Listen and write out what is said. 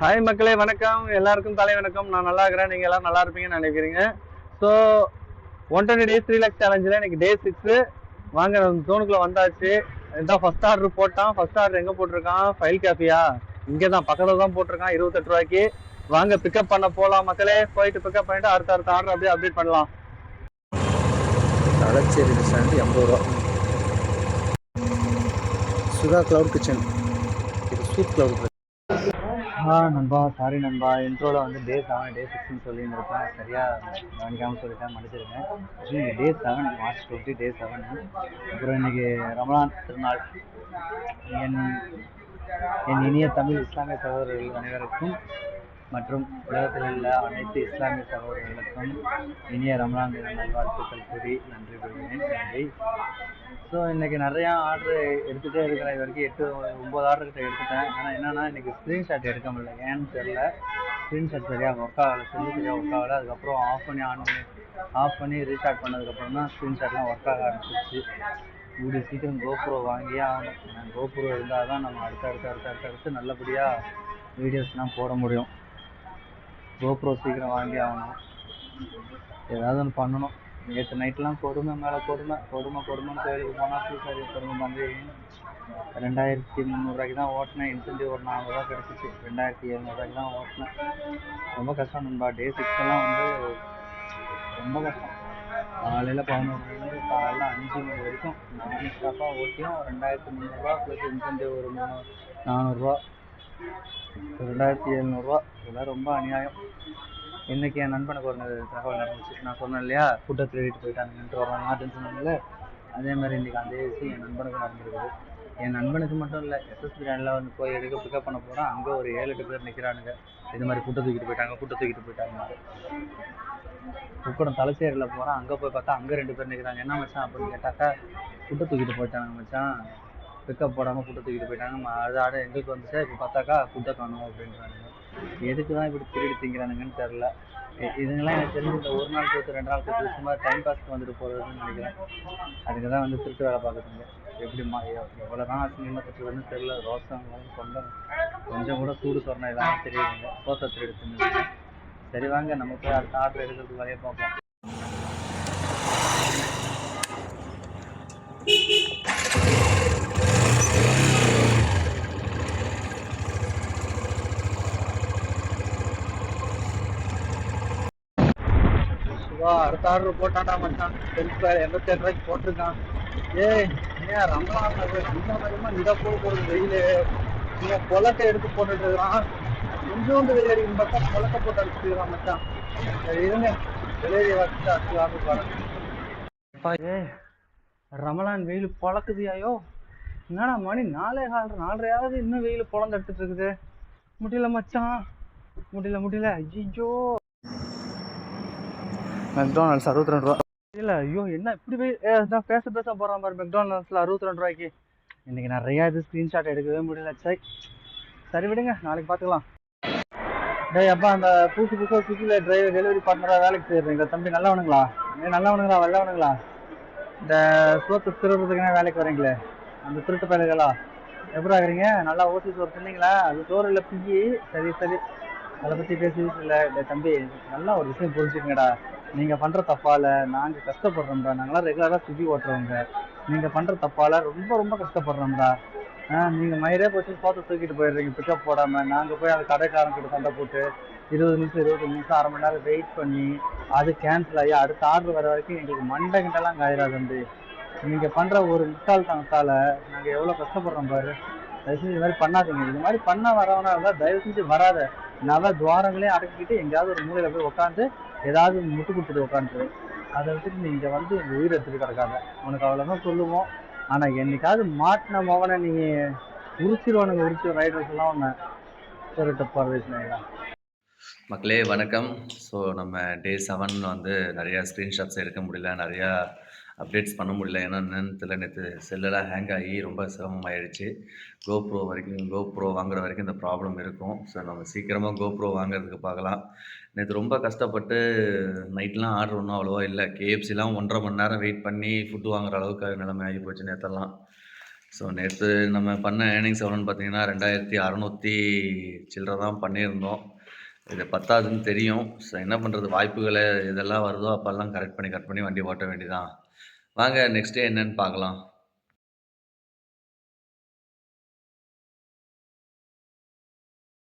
Hi மக்களே, வணக்கம். எல்லாருக்கும் தலை வணக்கம். நான் நல்லா இருக்கிறேன். நீங்கள் எல்லாம் நல்லா இருப்பீங்கன்னு நினைக்கிறீங்க. ஸோ 120 days 3 lakh சேலஞ்சில் இன்னைக்கு டே 6 வாங்க ஜோனுக்குள்ளே வந்தாச்சு. இதான் ஃபர்ஸ்ட் ஆர்டர் போட்டான். ஃபர்ஸ்ட் ஆர்டர் எங்கே போட்டிருக்கான்? ஃபைல் கேஃபியா இங்கே தான் பக்கத்தில் தான் போட்டிருக்கான், 28 ரூபாய்க்கு. வாங்க பிக்கப் பண்ண போகலாம் மக்களே. போயிட்டு பிக்கப் பண்ணிட்டு அடுத்த ஆர்டர் அப்படியே அப்டேட் பண்ணலாம். தலச்சேரி ரெஸ்டாரண்ட் 80 ரூபா. சுதா கிளவுட் கிச்சன், இது சூப் கிளவுட். நண்பா, சாரி நண்பா, இன்ட்ரோவில் வந்து டே 7 டே 6ன்னு சொல்லியிருந்திருப்பேன். சரியாக கவனிக்காமல் சொல்லிட்டேன், மன்னிச்சிருங்க. இன்னைக்கு டே 7, March 20 டே 7. அப்புறம் இன்னைக்கு ரமலான் திருநாள். என் இனிய தமிழ் இஸ்லாமிய சகோதரர்கள் அனைவருக்கும் மற்றும் உலகத்தில் உள்ள அனைத்து இஸ்லாமிய சகோதரர்களுக்கும் இனிய ரமலான் தின நல்வாழ்த்துக்கள் கூறி நன்றி கூறுகிறேன். நன்றி. ஸோ இன்றைக்கி நிறையா ஆர்டரு எடுத்துகிட்டே இருக்கிறேன். இது வரைக்கும் 8-9 ஆர்டர்கிட்ட எடுத்துட்டேன். ஆனால் என்னென்னா இன்றைக்கி ஸ்க்ரீன்ஷாட் எடுக்க முடியல. ஏன்னு தெரியல, ஸ்க்ரீன்ஷாட் சரியாக ஒர்க் ஆகலை, சரியாக ஒர்க் ஆகலை. அதுக்கப்புறம் ஆஃப் பண்ணி ரீஸ்டார்ட் பண்ணதுக்கப்புறம் தான் ஸ்க்ரீன்ஷாட்லாம் ஒர்க் ஆக ஆரம்பிச்சிருச்சு. கூடிய சீக்கிரம் கோப்ரோ வாங்கியே ஆகணும். கோப்ரோ இருந்தால் தான் நம்ம அடுத்தடுத்து நல்லபடியாக வீடியோஸ்லாம் போட முடியும். கோப்ரோ சீக்கிரம் வாங்கி ஆகணும். ஏதாவது ஒன்று பண்ணணும். நேற்று நைட்லாம் கொடுமை மேலே கொடுமைன்னு கோயிலுக்கு போனால் சூசாரி கொடுமை பண்ணி 2300 தான் ஓட்டினேன். இன்சென்டிவ் ஒரு 400 ரூபா கிடச்சிச்சு. 2700 தான் ஓட்டினேன். ரொம்ப கஷ்டம் நண்பா. டே 6 எல்லாம் வந்து ரொம்ப கஷ்டம். காலையில் 11 மணிலேருந்து காலையில் 5 மணி வரைக்கும் நான் ஸ்டாப்பாக ஓட்டியும் 2300 ப்ளஸ் இன்சென்டிவ் ஒரு 400 2700. இதெல்லாம் ரொம்ப அநியாயம். இன்றைக்கி என் நண்பனுக்கு ஒரு தகவல் நடந்துச்சு. நான் சொன்னேன் இல்லையா, ஃபுட்டை திருடிட்டு போயிட்டானுங்கன்ட்டு ஒரு மாட்டுன்னு சொன்னாங்கல்ல, அதே மாதிரி இன்றைக்கி அதே விஷயம் என் நண்பனுக்கு நடந்துருக்குது. என் நண்பனுக்கு மட்டும் இல்லை, எஸ்எஸ் பிராண்டில் வந்து போய் எடுக்க பிக்கப் பண்ண போகிறேன். அங்கே ஒரு 7-8 பேர் நிற்கிறானுங்க. இது மாதிரி ஃபுட்டை தூக்கிட்டு போயிட்டாங்க. உக்கடம் தலச்சேரியில் போகிறேன். அங்கே போய் பார்த்தா அங்கே 2 பேர் நிற்கிறாங்க. என்ன மச்சான் அப்படின்னு கேட்டாக்கா, ஃபுட்டை தூக்கிட்டு போயிட்டானுங்க மச்சான், பிக்கப் போடாமல் ஃபுட்டை தூக்கிட்டு போயிட்டாங்க. அது எங்களுக்கு வந்துச்சா, இப்போ பார்த்தாக்கா ஃபுட்டை காணும் அப்படின்றானுங்க. எதுக்கு தான் இப்படி திருடி திங்கிறானுங்கன்னு தெரில. இதுங்கெல்லாம் எனக்கு தெரிஞ்சு இந்த ஒரு நாள் கொடுத்து 2 நாள் கொடுத்து சும்மா டைம் பாஸ்க்கு வந்துட்டு போகிறதுன்னு நினைக்கிறேன். அதுக்கு தான் வந்து திருட்டு வேலை பார்க்குறீங்க. எப்படிமா எவ்வளோ தான் அசிங்கமாக திட்டுறதுன்னு தெரில. ரோசம் கொஞ்சம் கூட சூடு சொன்னால் இதெல்லாம் தெரியுதுங்க. சோத்தை திருடி தின்னுங்க. சரி வாங்க, நம்ம போய் அடுத்த ஆர்டர் எடுக்கிறதுக்கு வரைய பார்ப்போம். அடுத்த ஆர்டர் போட்டான்டா மச்சான். 88 ரூபாய்க்கு போட்டிருக்கான். ஏன் ரமலான் இந்த போடுறது வெயிலு. நீங்க பொலக்கை எடுத்து போட்டுட்டு இருக்கிறான். கொஞ்சோண்டு வெயில் அடிக்கும் பார்த்தா பொலக்கை போட்டு அடிச்சுக்கிறான் மச்சான். இருங்க, வெளியே வச்சுட்டு அடுத்து ஆர்டர் பாருங்க. ரமலான் வெயில் பொழக்குதியாயோ? என்னடா மணி 4:15 இன்னும் வெயில் பொழந்து எடுத்துட்டு இருக்குது. முடியல மச்சான், முடியல. ஐயோ, மெக்டானல்ட்ஸ் 62 ரூபா. இல்லை, ஐயோ என்ன இப்படி பேச போகிறான் பாரு. மெக்டானல்ட்ஸில் 62 ரூபாய்க்கு. இன்றைக்கி நிறையா இது ஸ்க்ரீன்ஷாட் எடுக்கவே முடியல. சரி விடுங்க, நாளைக்கு பார்த்துக்கலாம். டேய் அப்பா, அந்த புதுசாக ஸ்விக்கியில் டெலிவரி பார்ட்னராக வேலைக்கு செய்கிறீங்க தம்பி, நல்லவனுங்களா? வெள்ளவனுங்களா? இந்த சோத்து திருடுறதுக்குன்னா வேலைக்கு வரீங்களே, அந்த திருட்டு பயலுகளா? எப்படி ஆகுறீங்க? நல்லா ஓசி சோறு தின்னீங்களா? அது சோறு இல்லை, பிஜி. சரி, அதை பற்றி பேசிட்டு இல்லை. தம்பி, நல்லா ஒரு விஷயம் புரிஞ்சுக்கங்கடா. நீங்கள் பண்ணுற தப்பால் நாங்கள் கஷ்டப்படுறோம்டா. நாங்களாம் ரெகுலராக ஸ்விக்கி ஓட்டுறவங்க. நீங்கள் பண்ணுற தப்பால் ரொம்ப கஷ்டப்படுறோம்டா. நீங்கள் மயிரே போச்சு சோத்தை தூக்கிட்டு போயிடுறீங்க பிக்கப் போடாமல். நாங்கள் போய் அந்த கடைக்காரங்கிட்ட சண்டை போட்டு 20 நிமிஷம் அரை மணி நேரம் வெயிட் பண்ணி அது கேன்சல் ஆகி அடுத்த ஆர்டர் வர வரைக்கும் எங்களுக்கு மண்டை கிட்டலாம் காயிடாது தம்பி. நீங்கள் பண்ணுற ஒரு முட்டாள்தனத்தால் நாங்கள் எவ்வளோ கஷ்டப்படுறோம் பாரு. தயவுசெஞ்சு இது மாதிரி பண்ணாதீங்க. இது மாதிரி பண்ண வரவனா இருந்தால் தயவு செஞ்சு வராத. நவ துவாரங்களே அடக்கிக்கிட்டு எங்கேயாவது ஒரு மூலையில் போய் உட்காந்து ஏதாவது முட்டு கொடுத்துட்டு உட்காந்துரு. அதை விட்டுட்டு நீ இங்கே வந்து இந்த உயிரை எடுத்துட்டு கிடக்காத. உனக்கு அவ்வளோதான் சொல்லுவோம். ஆனால் என்னைக்காவது மாட்டின மவனை நீங்கள் உரிச்சிருவானுங்க ரைடர்ஸ் எல்லாம் ஒன்று சொல்லிட்டு போகிறதுங்களா. மக்களே வணக்கம். ஸோ நம்ம டே 7 வந்து நிறையா ஸ்க்ரீன்ஷாட்ஸ் எடுக்க முடியல, நிறையா அப்டேட்ஸ் பண்ண முடியல. ஏன்னா நேரத்தில் நேற்று செல்லெல்லாம் ஹேங் ஆகி ரொம்ப சிரமமாயிடுச்சு. கோப்ரோ வாங்குற வரைக்கும் இந்த ப்ராப்ளம் இருக்கும். ஸோ நம்ம சீக்கிரமாக கோப்ரோ வாங்குறதுக்கு பார்க்கலாம். நேற்று ரொம்ப கஷ்டப்பட்டு நைட்லாம் ஆர்டர் ஒன்றும் அவ்வளோவா இல்லை. கேஎஃப்சிலாம் 1.5 மணி நேரம் வெயிட் பண்ணி ஃபுட்டு வாங்குற அளவுக்கு நிலைமை ஆகி போச்சு நேற்றெல்லாம். ஸோ நேற்று நம்ம பண்ண ஏர்னிங்ஸ் எவ்வளோன்னு பார்த்தீங்கன்னா 2600 சில்லற தான் பண்ணியிருந்தோம். இது பத்தாதுன்னு தெரியும். ஸோ என்ன பண்ணுறது, வாய்ப்புகளை இதெல்லாம் வருதோ அப்போல்லாம் கரெக்ட் பண்ணி வண்டி ஓட்ட வேண்டியதான். வாங்க நெக்ஸ்ட் டே என்னன்னு பார்க்கலாம்.